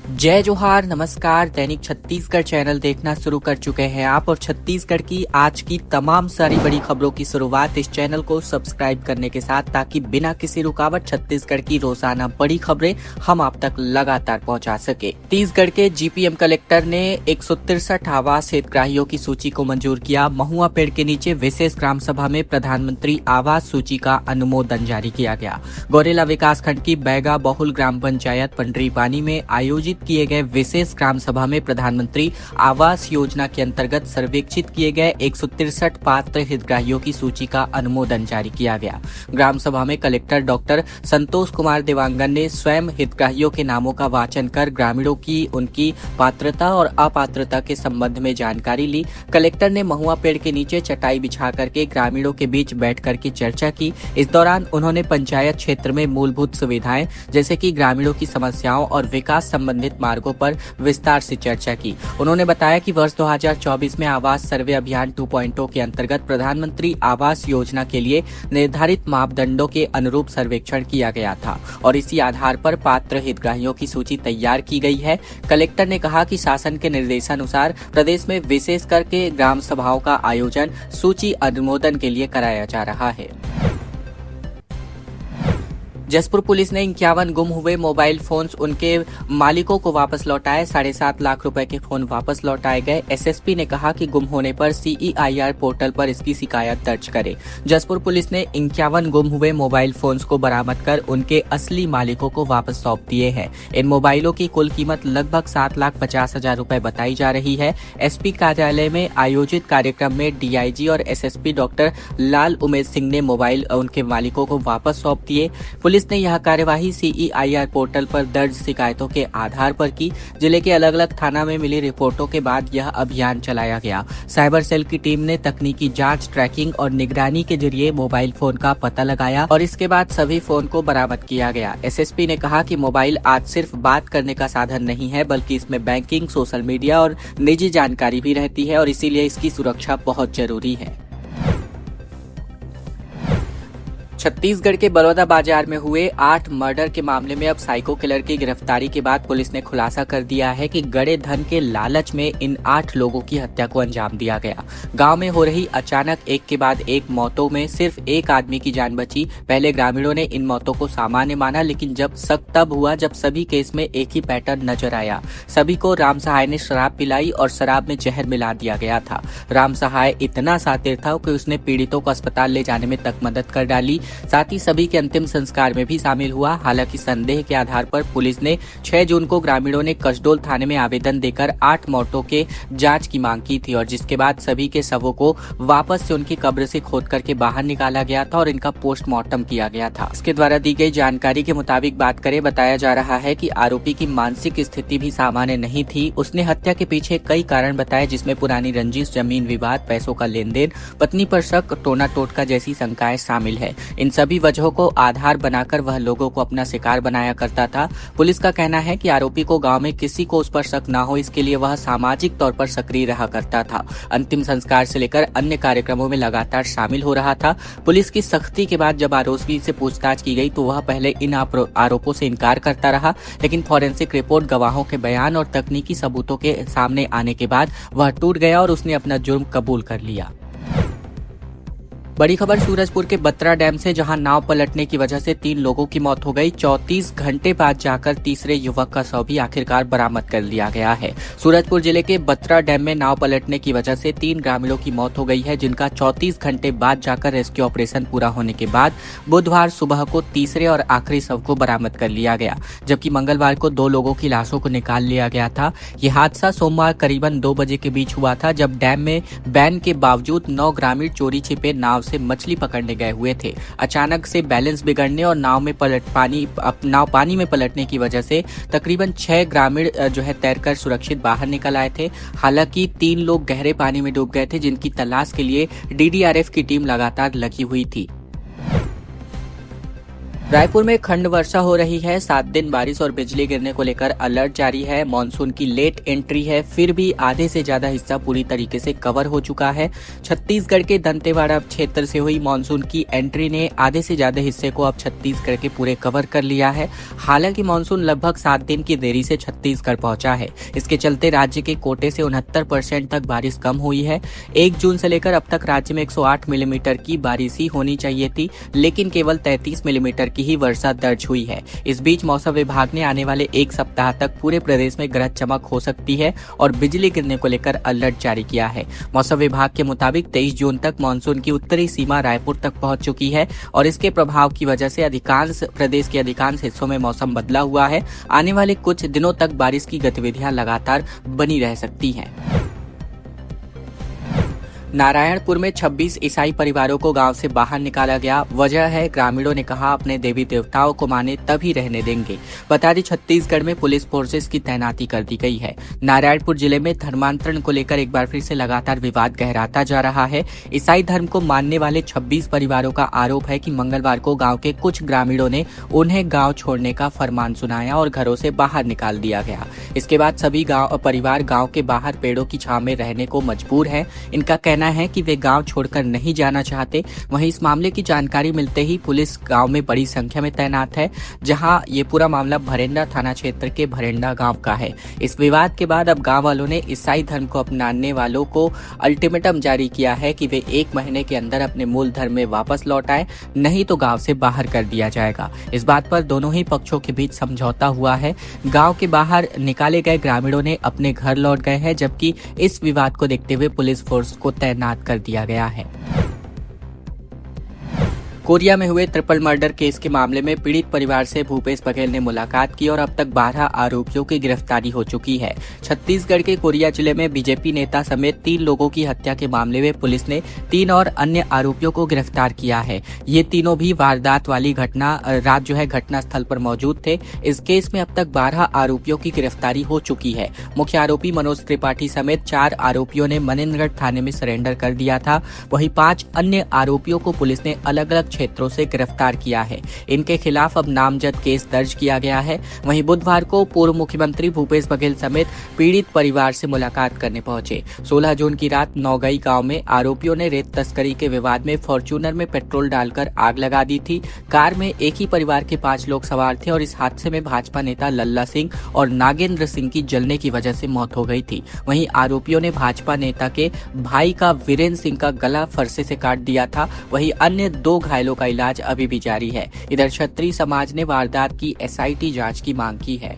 जय जोहार, नमस्कार। दैनिक छत्तीसगढ़ चैनल देखना शुरू कर चुके हैं आप और छत्तीसगढ़ की आज की तमाम सारी बड़ी खबरों की शुरुआत इस चैनल को सब्सक्राइब करने के साथ, ताकि बिना किसी रुकावट छत्तीसगढ़ की रोजाना बड़ी खबरें हम आप तक लगातार पहुंचा सके। छत्तीसगढ़ के जीपीएम कलेक्टर ने 163 आवास हितग्राहियों की सूची को मंजूर किया। महुआ पेड़ के नीचे विशेष ग्राम सभा में प्रधानमंत्री आवास सूची का अनुमोदन जारी किया गया। गौरेला विकासखंड की बैगा बहुल ग्राम पंचायत पंडरी पानी में आयोजित किए गए विशेष ग्राम सभा में प्रधानमंत्री आवास योजना के अंतर्गत सर्वेक्षित किए गए 163 पात्र हितग्राहियों की सूची का अनुमोदन जारी किया गया। ग्राम सभा में कलेक्टर डॉक्टर संतोष कुमार देवांगन ने स्वयं हितग्राहियों के नामों का वाचन कर ग्रामीणों की उनकी पात्रता और अपात्रता के संबंध में जानकारी ली। कलेक्टर ने महुआ पेड़ के नीचे चटाई बिछा करके ग्रामीणों के बीच बैठ करके चर्चा की। इस दौरान उन्होंने पंचायत क्षेत्र में मूलभूत सुविधाएं जैसे कि ग्रामीणों की समस्याओं और विकास संबंधित मार्गों पर विस्तार से चर्चा की। उन्होंने बताया कि वर्ष 2024 में आवास सर्वे अभियान 2.0 के अंतर्गत प्रधानमंत्री आवास योजना के लिए निर्धारित मापदंडों के अनुरूप सर्वेक्षण किया गया था और इसी आधार पर पात्र हितग्राहियों की सूची तैयार की गई है। कलेक्टर ने कहा कि शासन के निर्देशानुसार प्रदेश में विशेष करके ग्राम सभाओं का आयोजन सूची अनुमोदन के लिए कराया जा रहा है। जसपुर पुलिस ने 51 गुम हुए मोबाइल फोन्स उनके मालिकों को वापस लौटाए। 7.5 लाख रुपए के फोन वापस लौटाए गए। एसएसपी ने कहा कि गुम होने पर CEIR पोर्टल पर इसकी शिकायत दर्ज करे। जसपुर पुलिस ने 51 गुम हुए मोबाइल फोन्स को बरामद कर उनके असली मालिकों को वापस सौंप दिए हैं। इन मोबाइलों की कुल कीमत लगभग 7,50,000 रुपए बताई जा रही है। एसपी कार्यालय में आयोजित कार्यक्रम में DIG और SSP डॉक्टर लाल उमेश सिंह ने मोबाइल उनके मालिकों को वापस सौंप दिए। पुलिस ने यह कार्यवाही CEIR पोर्टल पर दर्ज शिकायतों के आधार पर की। जिले के अलग अलग थाना में मिली रिपोर्टों के बाद यह अभियान चलाया गया। साइबर सेल की टीम ने तकनीकी जांच, ट्रैकिंग और निगरानी के जरिए मोबाइल फोन का पता लगाया और इसके बाद सभी फोन को बरामद किया गया। SSP ने कहा कि मोबाइल आज सिर्फ बात करने का साधन नहीं है, बल्कि इसमें बैंकिंग, सोशल मीडिया और निजी जानकारी भी रहती है और इसीलिए इसकी सुरक्षा बहुत जरूरी है। छत्तीसगढ़ के बड़ौदा बाजार में हुए 8 मर्डर के मामले में अब साइको किलर की गिरफ्तारी के बाद पुलिस ने खुलासा कर दिया है कि गड़े धन के लालच में इन 8 लोगों की हत्या को अंजाम दिया गया। गांव में हो रही अचानक एक के बाद एक मौतों में सिर्फ एक आदमी की जान बची। पहले ग्रामीणों ने इन मौतों को सामान्य माना, लेकिन जब शक तब हुआ जब सभी केस में एक ही पैटर्न नजर आया। सभी को राम सहाय ने शराब पिलाई और शराब में जहर मिला दिया गया था। राम सहाय इतना शातिर था कि उसने पीड़ितों को अस्पताल ले जाने में तक मदद कर डाली, साथ ही सभी के अंतिम संस्कार में भी शामिल हुआ। हालांकि संदेह के आधार पर पुलिस ने 6 जून को ग्रामीणों ने कसडोल थाने में आवेदन देकर 8 मौतों के जांच की मांग की थी और जिसके बाद सभी के शवों को वापस से उनकी कब्र से खोद करके बाहर निकाला गया था और इनका पोस्टमार्टम किया गया था। इसके द्वारा दी गई जानकारी के मुताबिक बात करें, बताया जा रहा है कि आरोपी की मानसिक स्थिति भी सामान्य नहीं थी। उसने हत्या के पीछे कई कारण बताए, जिसमें पुरानी रंजिश, जमीन विवाद, पैसों का लेन देन, पत्नी पर शक, टोना टोटका जैसी शंकाएं शामिल है। इन सभी वजहों को आधार बनाकर वह लोगों को अपना शिकार बनाया करता था। पुलिस का कहना है कि आरोपी को गांव में किसी को उस पर शक न हो, इसके लिए वह सामाजिक तौर पर सक्रिय रहा करता था। अंतिम संस्कार से लेकर अन्य कार्यक्रमों में लगातार शामिल हो रहा था। पुलिस की सख्ती के बाद जब आरोपी से पूछताछ की गई तो वह पहले इन आरोपों से इनकार करता रहा, लेकिन फॉरेंसिक रिपोर्ट, गवाहों के बयान और तकनीकी सबूतों के सामने आने के बाद वह टूट गया और उसने अपना जुर्म कबूल कर लिया। बड़ी खबर सूरजपुर के बत्रा डैम से, जहां नाव पलटने की वजह से 3 लोगों की मौत हो गई। 34 घंटे बाद जाकर तीसरे युवक का शव भी आखिरकार बरामद कर लिया गया है। सूरजपुर जिले के बत्रा डैम में नाव पलटने की वजह से 3 ग्रामीणों की मौत हो गई है, जिनका 34 घंटे बाद जाकर रेस्क्यू ऑपरेशन पूरा होने के बाद बुधवार सुबह को तीसरे और आखिरी शव को बरामद कर लिया गया, जबकि मंगलवार को 2 लोगों की लाशों को निकाल लिया गया था। ये हादसा सोमवार करीबन 2 बजे के बीच हुआ था, जब डैम में बैन के बावजूद 9 ग्रामीण चोरी छिपे नाव से मछली पकड़ने गए हुए थे। अचानक से बैलेंस बिगड़ने और नाव पानी में पलटने की वजह से तकरीबन 6 ग्रामीण तैरकर सुरक्षित बाहर निकल आए थे। हालांकि 3 लोग गहरे पानी में डूब गए थे, जिनकी तलाश के लिए DDRF की टीम लगातार लगी हुई थी। रायपुर में खंड वर्षा हो रही है। 7 दिन बारिश और बिजली गिरने को लेकर अलर्ट जारी है। मॉनसून की लेट एंट्री है, फिर भी आधे से ज्यादा हिस्सा पूरी तरीके से कवर हो चुका है। छत्तीसगढ़ के दंतेवाड़ा क्षेत्र से हुई मॉनसून की एंट्री ने आधे से ज्यादा हिस्से को अब छत्तीसगढ़ के पूरे कवर कर लिया है। हालांकि मॉनसून लगभग 7 दिन की देरी से छत्तीसगढ़ पहुंचा है। इसके चलते राज्य के कोटे से 69% तक बारिश कम हुई है। 1 जून से लेकर अब तक राज्य में 108 मिलीमीटर की बारिश ही होनी चाहिए थी, लेकिन केवल 33 मिलीमीटर की ही वर्षा दर्ज हुई है। इस बीच मौसम विभाग ने आने वाले 1 सप्ताह तक पूरे प्रदेश में गरज चमक हो सकती है और बिजली गिरने को लेकर अलर्ट जारी किया है। मौसम विभाग के मुताबिक 23 जून तक मानसून की उत्तरी सीमा रायपुर तक पहुंच चुकी है और इसके प्रभाव की वजह से प्रदेश के अधिकांश हिस्सों में मौसम बदला हुआ है। आने वाले कुछ दिनों तक बारिश की गतिविधियां लगातार बनी रह सकती हैं। नारायणपुर में 26 ईसाई परिवारों को गांव से बाहर निकाला गया। वजह है, ग्रामीणों ने कहा अपने देवी देवताओं को माने तभी रहने देंगे। बता दें, छत्तीसगढ़ में पुलिस फोर्सेस की तैनाती कर दी गई है। नारायणपुर जिले में धर्मांतरण को लेकर एक बार फिर से लगातार विवाद गहराता जा रहा है। ईसाई धर्म को मानने वाले 26 परिवारों का आरोप है कि मंगलवार को गाँव के कुछ ग्रामीणों ने उन्हें गाँव छोड़ने का फरमान सुनाया और घरों से बाहर निकाल दिया गया। इसके बाद सभी परिवार गाँव के बाहर पेड़ों की छांव में रहने को मजबूर है। इनका कहना है कि वे गांव छोड़कर नहीं जाना चाहते। वहीं इस मामले की जानकारी मिलते ही पुलिस गांव में बड़ी संख्या में तैनात है, जहां ये पूरा मामला भरेंडा थाना क्षेत्र के भरेंडा गांव का है। इस विवाद के बाद अब गांव वालों ने ईसाई धर्म को अपनाने वालों को अल्टीमेटम जारी किया है कि वे 1 महीने के अंदर अपने मूल धर्म में वापस लौट आए, नहीं तो गाँव से बाहर कर दिया जाएगा। इस बात पर दोनों ही पक्षों के बीच समझौता हुआ है। गाँव के बाहर निकाले गए ग्रामीणों ने अपने घर लौट गए हैं, जबकि इस विवाद को देखते हुए पुलिस फोर्स को तैनात कर दिया गया है। कोरिया में हुए ट्रिपल मर्डर केस के मामले में पीड़ित परिवार से भूपेश बघेल ने मुलाकात की और अब तक 12 आरोपियों की गिरफ्तारी हो चुकी है। छत्तीसगढ़ के कोरिया जिले में बीजेपी नेता समेत 3 लोगों की हत्या के मामले में पुलिस ने 3 और अन्य आरोपियों को गिरफ्तार किया है। ये तीनों भी वारदात वाली रात घटना स्थल पर मौजूद थे। इस केस में अब तक 12 आरोपियों की गिरफ्तारी हो चुकी है। मुख्य आरोपी मनोज त्रिपाठी समेत 4 आरोपियों ने मनेन्द्रगढ़ थाने में सरेंडर कर दिया था। वहीं 5 अन्य आरोपियों को पुलिस ने अलग अलग क्षेत्रों से गिरफ्तार किया है। इनके खिलाफ अब नामजद केस दर्ज किया गया है। वहीं बुधवार को पूर्व मुख्यमंत्री भूपेश बघेल समेत पीड़ित परिवार से मुलाकात करने पहुंचे। 16 जून की रात नौगई गांव में आरोपियों ने रेत तस्करी के विवाद में फॉर्च्यूनर में पेट्रोल डालकर आग लगा दी थी। कार में एक ही परिवार के 5 लोग सवार थे और इस हादसे में भाजपा नेता लल्ला सिंह और नागेंद्र सिंह की जलने की वजह से मौत हो गई थी। वहीं आरोपियों ने भाजपा नेता के भाई का वीरेंद्र सिंह का गला फरसे से काट दिया था। वहीं अन्य 2 घायलों का इलाज अभी भी जारी है। इधर क्षत्रिय समाज ने वारदात की एसआईटी जांच की मांग की है।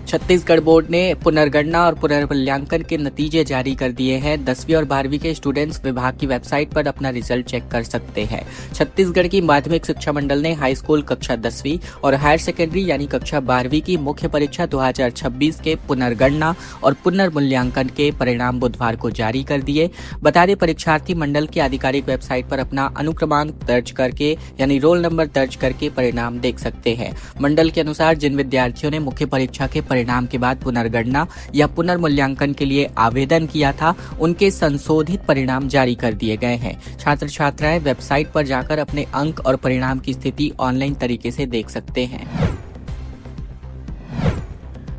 छत्तीसगढ़ बोर्ड ने पुनर्गणना और पुनर्मूल्यांकन के नतीजे जारी कर दिए हैं। 10वीं और 12वीं के स्टूडेंट्स विभाग की वेबसाइट पर अपना रिजल्ट चेक कर सकते हैं। छत्तीसगढ़ की माध्यमिक शिक्षा मंडल ने हाई स्कूल कक्षा 10वीं और हायर सेकेंडरी यानी कक्षा 12वीं की मुख्य परीक्षा 2026 के पुनर्गणना और पुनर्मूल्यांकन के परिणाम बुधवार को जारी कर दिए। बता दें, परीक्षार्थी मंडल की आधिकारिक वेबसाइट पर अपना अनुक्रमांक दर्ज करके यानी रोल नंबर दर्ज करके परिणाम देख सकते हैं। मंडल के अनुसार जिन विद्यार्थियों ने मुख्य परीक्षा के परिणाम के बाद पुनर्गणना या पुनर्मूल्यांकन के लिए आवेदन किया था, उनके संशोधित परिणाम जारी कर दिए गए हैं। छात्र छात्राएं वेबसाइट पर जाकर अपने अंक और परिणाम की स्थिति ऑनलाइन तरीके से देख सकते हैं।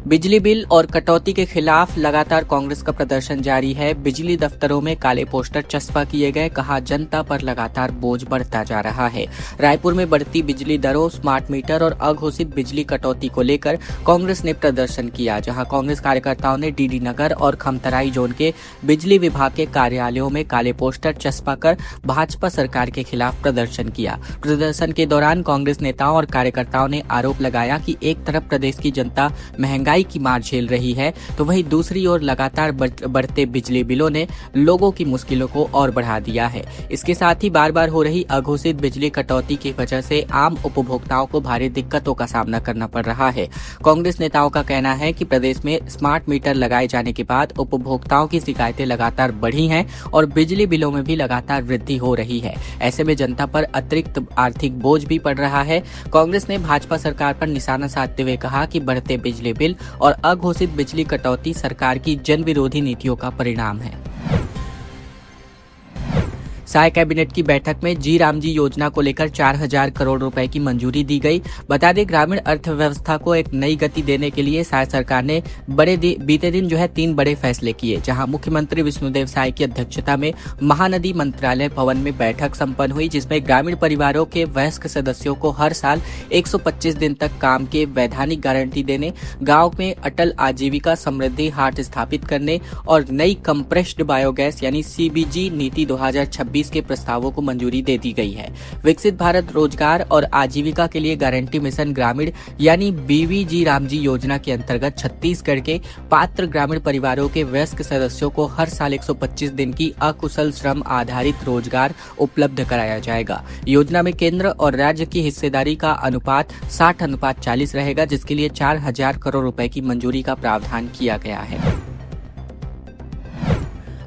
बिजली बिल और कटौती के खिलाफ लगातार कांग्रेस का प्रदर्शन जारी है। बिजली दफ्तरों में काले पोस्टर चस्पा किए गए। कहा, जनता पर लगातार बोझ बढ़ता जा रहा है। रायपुर में बढ़ती बिजली दरों, स्मार्ट मीटर और अघोषित बिजली कटौती को लेकर कांग्रेस ने प्रदर्शन किया, जहां कांग्रेस कार्यकर्ताओं ने डीडी नगर और खमतराई जोन के बिजली विभाग के कार्यालयों में काले पोस्टर चस्पा कर भाजपा सरकार के खिलाफ प्रदर्शन किया। प्रदर्शन के दौरान कांग्रेस नेताओं और कार्यकर्ताओं ने आरोप लगाया कि एक तरफ प्रदेश की जनता महंगाई की मार झेल रही है, तो वहीं दूसरी ओर लगातार बढ़ते बिजली बिलों ने लोगों की मुश्किलों को और बढ़ा दिया है। इसके साथ ही बार बार हो रही अघोषित बिजली कटौती की वजह से आम उपभोक्ताओं को भारी दिक्कतों का सामना करना पड़ रहा है। कांग्रेस नेताओं का कहना है कि प्रदेश में स्मार्ट मीटर लगाए जाने के बाद उपभोक्ताओं की शिकायतें लगातार बढ़ी हैं और बिजली बिलों में भी लगातार वृद्धि हो रही है। ऐसे में जनता पर अतिरिक्त आर्थिक बोझ भी पड़ रहा है। कांग्रेस ने भाजपा सरकार पर निशाना साधते हुए कहा कि बढ़ते बिजली बिल और अघोषित बिजली कटौती सरकार की जन विरोधी नीतियों का परिणाम है। साय कैबिनेट की बैठक में जी रामजी योजना को लेकर 4000 करोड़ रुपए की मंजूरी दी गई। बता दें, ग्रामीण अर्थव्यवस्था को एक नई गति देने के लिए साय सरकार ने बीते दिन 3 बड़े फैसले किए, जहां मुख्यमंत्री विष्णुदेव साय की अध्यक्षता में महानदी मंत्रालय भवन में बैठक संपन्न हुई, जिसमें ग्रामीण परिवारों के वयस्क सदस्यों को हर साल 125 दिन तक काम के वैधानिक गारंटी देने, गांव में अटल आजीविका समृद्धि हाट स्थापित करने और नई कंप्रेस्ड बायोगैस यानी सीबीजी नीति 2026 के प्रस्तावों को मंजूरी दे दी गई है। विकसित भारत रोजगार और आजीविका के लिए गारंटी मिशन ग्रामीण यानी बीवीजी रामजी योजना के अंतर्गत छत्तीसगढ़ के पात्र ग्रामीण परिवारों के वयस्क सदस्यों को हर साल 125 दिन की अकुशल श्रम आधारित रोजगार उपलब्ध कराया जाएगा। योजना में केंद्र और राज्य की हिस्सेदारी का अनुपात 60:40 रहेगा, जिसके लिए 4000 करोड़ रुपए की मंजूरी का प्रावधान किया गया है।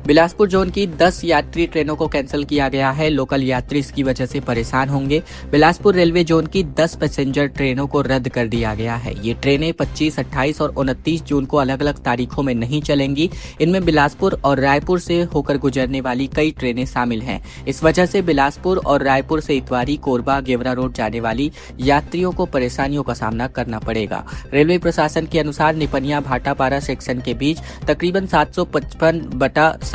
बिलासपुर जोन की 10 यात्री ट्रेनों को कैंसिल किया गया है। लोकल यात्री इसकी वजह से परेशान होंगे। बिलासपुर रेलवे जोन की 10 पैसेंजर ट्रेनों को रद्द कर दिया गया है। ये ट्रेनें 25, 28 और 29 जून को अलग अलग तारीखों में नहीं चलेंगी। इनमें बिलासपुर और रायपुर से होकर गुजरने वाली कई ट्रेनें शामिल हैं। इस वजह से बिलासपुर और रायपुर से इतवारी, कोरबा, गेवरा रोड जाने वाली यात्रियों को परेशानियों का सामना करना पड़ेगा। रेलवे प्रशासन के अनुसार निपनिया भाटापारा सेक्शन के बीच तकरीबन 755/7/9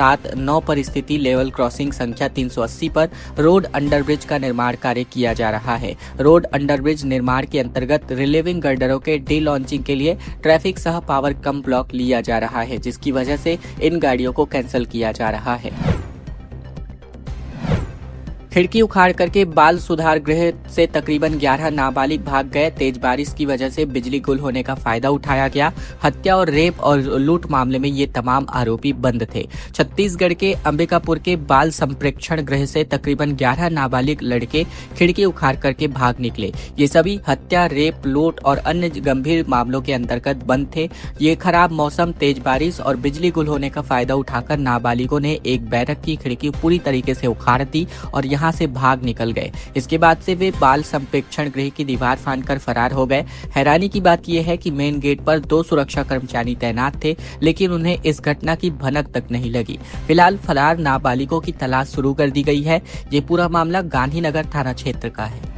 पर स्थिति लेवल क्रॉसिंग संख्या 380 पर रोड अंडरब्रिज का निर्माण कार्य किया जा रहा है। रोड अंडरब्रिज निर्माण के अंतर्गत रिलीविंग गर्डरों के डी लॉन्चिंग के लिए ट्रैफिक सह पावर कम ब्लॉक लिया जा रहा है, जिसकी वजह से इन गाड़ियों को कैंसिल किया जा रहा है। खिड़की उखाड़ करके बाल सुधार गृह से तकरीबन 11 नाबालिग भाग गए। तेज बारिश की वजह से बिजली गुल होने का फायदा उठाया गया। हत्या और रेप और लूट मामले में ये तमाम आरोपी बंद थे। छत्तीसगढ़ के अंबिकापुर के बाल संप्रेक्षण गृह से तकरीबन 11 नाबालिग लड़के खिड़की उखाड़ करके भाग निकले। ये सभी हत्या, रेप, लूट और अन्य गंभीर मामलों के अंतर्गत बंद थे। ये खराब मौसम, तेज बारिश और बिजली गुल होने का फायदा उठाकर नाबालिगों ने एक बैरक की खिड़की पूरी तरीके से उखाड़ दी और यहाँ से भाग निकल गए। इसके बाद से वे बाल संप्रेक्षण गृह की दीवार फांदकर फरार हो गए। हैरानी की बात यह है कि मेन गेट पर 2 सुरक्षा कर्मचारी तैनात थे, लेकिन उन्हें इस घटना की भनक तक नहीं लगी। फिलहाल फरार नाबालिगों की तलाश शुरू कर दी गई है। ये पूरा मामला गांधीनगर थाना क्षेत्र का है।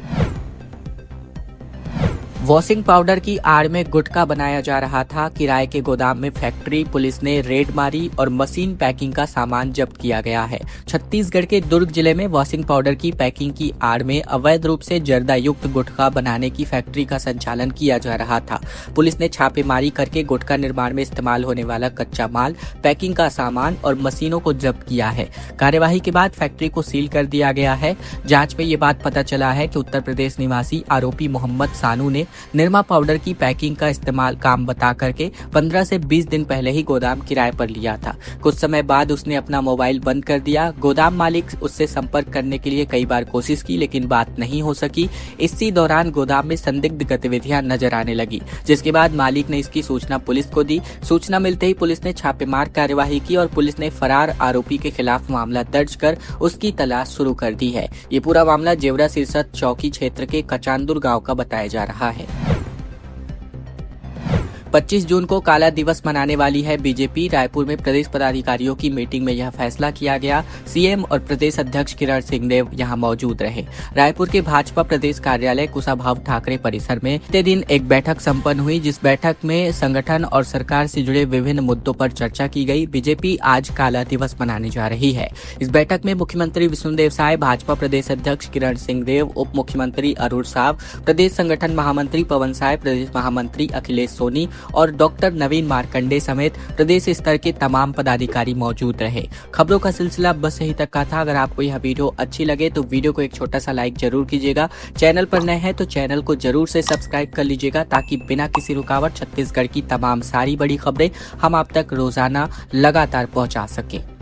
वॉशिंग पाउडर की आड़ में गुटखा बनाया जा रहा था। किराए के गोदाम में फैक्ट्री पुलिस ने रेड मारी और मशीन पैकिंग का सामान जब्त किया गया है। छत्तीसगढ़ के दुर्ग जिले में वॉशिंग पाउडर की पैकिंग की आड़ में अवैध रूप से जर्दा युक्त गुटखा बनाने की फैक्ट्री का संचालन किया जा रहा था। पुलिस ने छापेमारी करके गुटखा निर्माण में इस्तेमाल होने वाला कच्चा माल, पैकिंग का सामान और मशीनों को जब्त किया है। कार्यवाही के बाद फैक्ट्री को सील कर दिया गया है। जांच में ये बात पता चला है कि उत्तर प्रदेश निवासी आरोपी मोहम्मद सानू ने निरमा पाउडर की पैकिंग का इस्तेमाल काम बता करके 15 से 20 दिन पहले ही गोदाम किराए पर लिया था। कुछ समय बाद उसने अपना मोबाइल बंद कर दिया। गोदाम मालिक उससे संपर्क करने के लिए कई बार कोशिश की, लेकिन बात नहीं हो सकी। इसी दौरान गोदाम में संदिग्ध गतिविधियां नजर आने लगी, जिसके बाद मालिक ने इसकी सूचना पुलिस को दी। सूचना मिलते ही पुलिस ने छापेमार कार्यवाही की और पुलिस ने फरार आरोपी के खिलाफ मामला दर्ज कर उसकी तलाश शुरू कर दी है। ये पूरा मामला जेवरा सिरसत चौकी क्षेत्र के कचांदुर गांव का बताया जा रहा है। 25 जून को काला दिवस मनाने वाली है बीजेपी। रायपुर में प्रदेश पदाधिकारियों की मीटिंग में यह फैसला किया गया। सीएम और प्रदेश अध्यक्ष किरण सिंहदेव यहां मौजूद रहे। रायपुर के भाजपा प्रदेश कार्यालय कुशाभाऊ ठाकरे परिसर में बीते दिन एक बैठक संपन्न हुई, जिस बैठक में संगठन और सरकार से जुड़े विभिन्न मुद्दों पर चर्चा की गई। बीजेपी आज काला दिवस मनाने जा रही है। इस बैठक में मुख्यमंत्री विष्णुदेव साय, भाजपा प्रदेश अध्यक्ष किरण सिंहदेव, उप मुख्यमंत्री अरुण साव, प्रदेश संगठन महामंत्री पवन साय, प्रदेश महामंत्री अखिलेश सोनी और डॉक्टर नवीन मार्कंडे समेत प्रदेश स्तर के तमाम पदाधिकारी मौजूद रहे। खबरों का सिलसिला बस यहीं तक का था। अगर आपको यह वीडियो अच्छी लगे तो वीडियो को एक छोटा सा लाइक जरूर कीजिएगा। चैनल पर नए हैं तो चैनल को जरूर से सब्सक्राइब कर लीजिएगा, ताकि बिना किसी रुकावट छत्तीसगढ़ की तमाम सारी बड़ी खबरें हम आप तक रोजाना लगातार पहुंचा सकें।